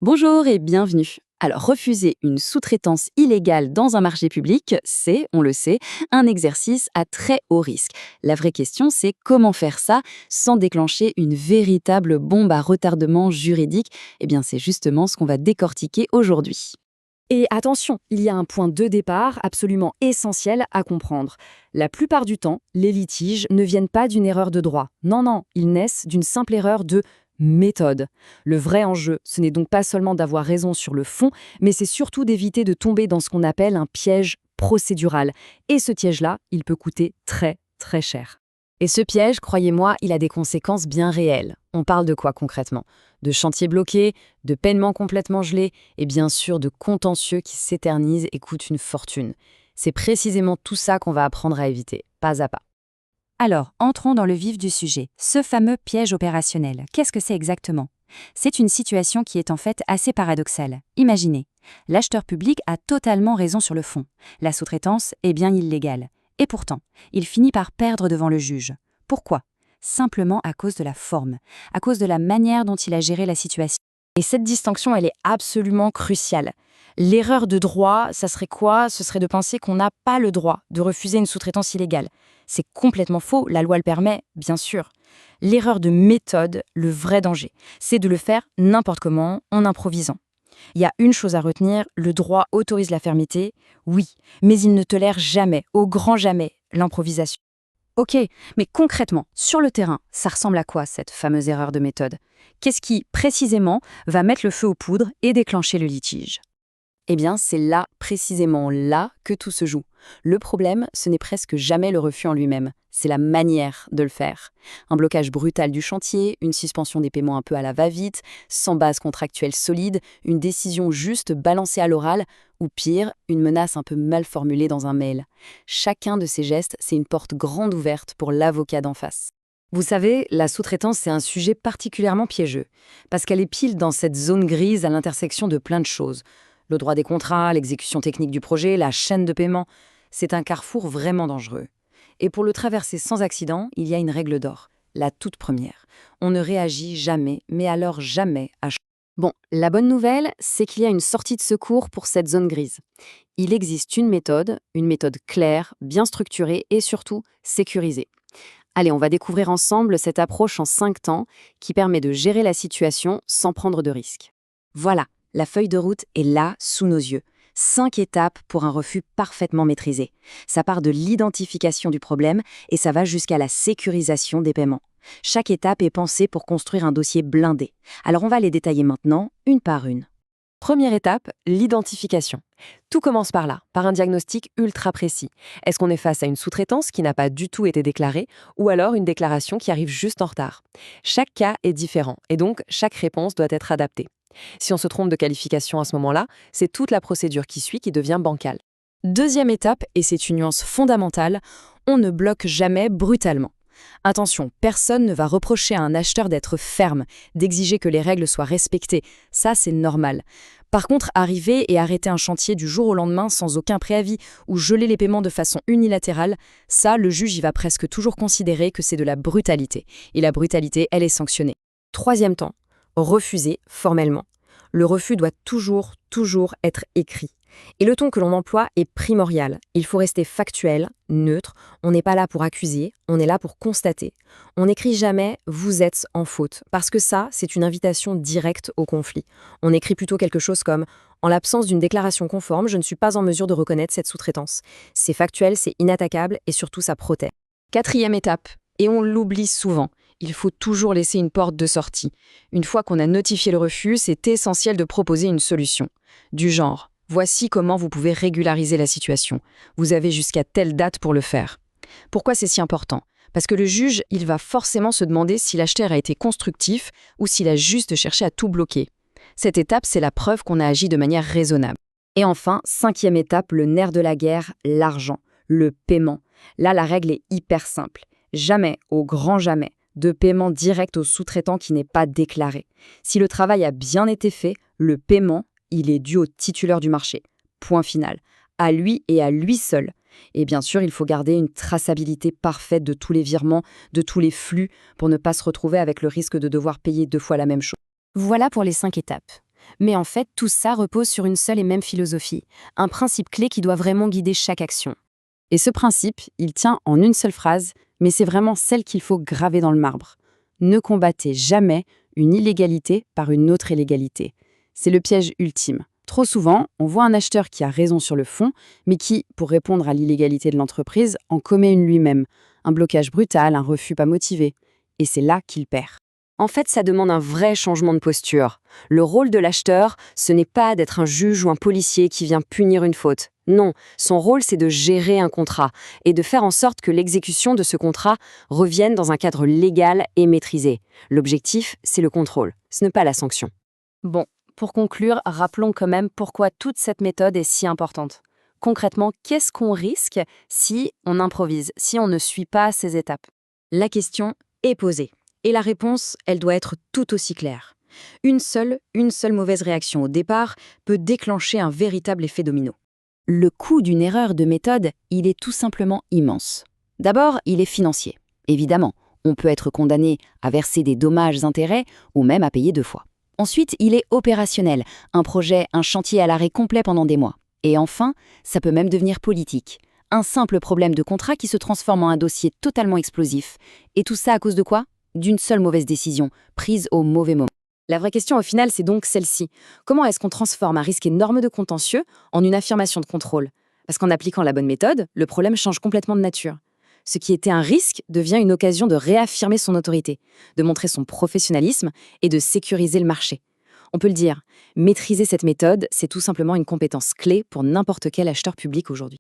Bonjour et bienvenue. Alors, refuser une sous-traitance illégale dans un marché public, c'est, on le sait, un exercice à très haut risque. La vraie question, c'est comment faire ça sans déclencher une véritable bombe à retardement juridique. Eh bien, c'est justement ce qu'on va décortiquer aujourd'hui. Et attention, il y a un point de départ absolument essentiel à comprendre. La plupart du temps, les litiges ne viennent pas d'une erreur de droit. Non, non, ils naissent d'une simple erreur de méthode. Le vrai enjeu, ce n'est donc pas seulement d'avoir raison sur le fond, mais c'est surtout d'éviter de tomber dans ce qu'on appelle un piège procédural. Et ce piège-là, il peut coûter très, très cher. Et ce piège, croyez-moi, il a des conséquences bien réelles. On parle de quoi concrètement? De chantiers bloqués, de paiements complètement gelés et bien sûr de contentieux qui s'éternisent et coûtent une fortune. C'est précisément tout ça qu'on va apprendre à éviter, pas à pas. Alors, entrons dans le vif du sujet. Ce fameux piège opérationnel, qu'est-ce que c'est exactement? C'est une situation qui est en fait assez paradoxale. Imaginez, l'acheteur public a totalement raison sur le fond. La sous-traitance est bien illégale. Et pourtant, il finit par perdre devant le juge. Pourquoi? Simplement à cause de la forme, à cause de la manière dont il a géré la situation. Et cette distinction, elle est absolument cruciale. L'erreur de droit, ça serait quoi? Ce serait de penser qu'on n'a pas le droit de refuser une sous-traitance illégale. C'est complètement faux, la loi le permet, bien sûr. L'erreur de méthode, le vrai danger, c'est de le faire n'importe comment, en improvisant. Il y a une chose à retenir, le droit autorise la fermeté, oui, mais il ne tolère jamais, au grand jamais, l'improvisation. Ok, mais concrètement, sur le terrain, ça ressemble à quoi cette fameuse erreur de méthode? Qu'est-ce qui, précisément, va mettre le feu aux poudres et déclencher le litige? Eh bien, c'est là, précisément là, que tout se joue. Le problème, ce n'est presque jamais le refus en lui-même, c'est la manière de le faire. Un blocage brutal du chantier, une suspension des paiements un peu à la va-vite, sans base contractuelle solide, une décision juste balancée à l'oral, ou pire, une menace un peu mal formulée dans un mail. Chacun de ces gestes, c'est une porte grande ouverte pour l'avocat d'en face. Vous savez, la sous-traitance, c'est un sujet particulièrement piégeux, parce qu'elle est pile dans cette zone grise à l'intersection de plein de choses. Le droit des contrats, l'exécution technique du projet, la chaîne de paiement, c'est un carrefour vraiment dangereux. Et pour le traverser sans accident, il y a une règle d'or, la toute première. On ne réagit jamais, mais alors jamais à chaud. Bon, la bonne nouvelle, c'est qu'il y a une sortie de secours pour cette zone grise. Il existe une méthode claire, bien structurée et surtout sécurisée. Allez, on va découvrir ensemble cette approche en 5 temps qui permet de gérer la situation sans prendre de risques. Voilà, la feuille de route est là, sous nos yeux. 5 étapes pour un refus parfaitement maîtrisé. Ça part de l'identification du problème et ça va jusqu'à la sécurisation des paiements. Chaque étape est pensée pour construire un dossier blindé. Alors on va les détailler maintenant, une par une. Première étape, l'identification. Tout commence par là, par un diagnostic ultra précis. Est-ce qu'on est face à une sous-traitance qui n'a pas du tout été déclarée ou alors une déclaration qui arrive juste en retard? Chaque cas est différent et donc chaque réponse doit être adaptée. Si on se trompe de qualification à ce moment-là, c'est toute la procédure qui suit qui devient bancale. Deuxième étape, et c'est une nuance fondamentale, on ne bloque jamais brutalement. Attention, personne ne va reprocher à un acheteur d'être ferme, d'exiger que les règles soient respectées. Ça, c'est normal. Par contre, arriver et arrêter un chantier du jour au lendemain sans aucun préavis ou geler les paiements de façon unilatérale, ça, le juge y va presque toujours considérer que c'est de la brutalité. Et la brutalité, elle est sanctionnée. Troisième temps, refuser formellement. Le refus doit toujours être écrit. Et le ton que l'on emploie est primordial. Il faut rester factuel, neutre. On n'est pas là pour accuser, on est là pour constater. On n'écrit jamais « vous êtes en faute » parce que ça, c'est une invitation directe au conflit. On écrit plutôt quelque chose comme « en l'absence d'une déclaration conforme, je ne suis pas en mesure de reconnaître cette sous-traitance ». C'est factuel, c'est inattaquable et surtout ça protège. Quatrième étape, et on l'oublie souvent, il faut toujours laisser une porte de sortie. Une fois qu'on a notifié le refus, c'est essentiel de proposer une solution. Du genre « voici comment vous pouvez régulariser la situation. Vous avez jusqu'à telle date pour le faire. » Pourquoi c'est si important? Parce que le juge, il va forcément se demander si l'acheteur a été constructif ou s'il a juste cherché à tout bloquer. Cette étape, c'est la preuve qu'on a agi de manière raisonnable. Et enfin, cinquième étape, le nerf de la guerre, l'argent, le paiement. Là, la règle est hyper simple. Jamais, au grand jamais, de paiement direct au sous-traitant qui n'est pas déclaré. Si le travail a bien été fait, le paiement, il est dû au titulaire du marché. Point final. À lui et à lui seul. Et bien sûr, il faut garder une traçabilité parfaite de tous les virements, de tous les flux, pour ne pas se retrouver avec le risque de devoir payer 2 fois la même chose. Voilà pour les 5 étapes. Mais en fait, tout ça repose sur une seule et même philosophie, un principe clé qui doit vraiment guider chaque action. Et ce principe, il tient en une seule phrase, mais c'est vraiment celle qu'il faut graver dans le marbre. Ne combattez jamais une illégalité par une autre illégalité. C'est le piège ultime. Trop souvent, on voit un acheteur qui a raison sur le fond, mais qui, pour répondre à l'illégalité de l'entreprise, en commet une lui-même. Un blocage brutal, un refus pas motivé. Et c'est là qu'il perd. En fait, ça demande un vrai changement de posture. Le rôle de l'acheteur, ce n'est pas d'être un juge ou un policier qui vient punir une faute. Non, son rôle, c'est de gérer un contrat et de faire en sorte que l'exécution de ce contrat revienne dans un cadre légal et maîtrisé. L'objectif, c'est le contrôle, ce n'est pas la sanction. Bon, pour conclure, rappelons quand même pourquoi toute cette méthode est si importante. Concrètement, qu'est-ce qu'on risque si on improvise, si on ne suit pas ces étapes? La question est posée. Et la réponse, elle doit être tout aussi claire. Une seule mauvaise réaction au départ peut déclencher un véritable effet domino. Le coût d'une erreur de méthode, il est tout simplement immense. D'abord, il est financier. Évidemment, on peut être condamné à verser des dommages-intérêts ou même à payer 2 fois. Ensuite, il est opérationnel. Un projet, un chantier à l'arrêt complet pendant des mois. Et enfin, ça peut même devenir politique. Un simple problème de contrat qui se transforme en un dossier totalement explosif. Et tout ça à cause de quoi ? D'une seule mauvaise décision, prise au mauvais moment. La vraie question au final, c'est donc celle-ci. Comment est-ce qu'on transforme un risque énorme de contentieux en une affirmation de contrôle? Parce qu'en appliquant la bonne méthode, le problème change complètement de nature. Ce qui était un risque devient une occasion de réaffirmer son autorité, de montrer son professionnalisme et de sécuriser le marché. On peut le dire, maîtriser cette méthode, c'est tout simplement une compétence clé pour n'importe quel acheteur public aujourd'hui.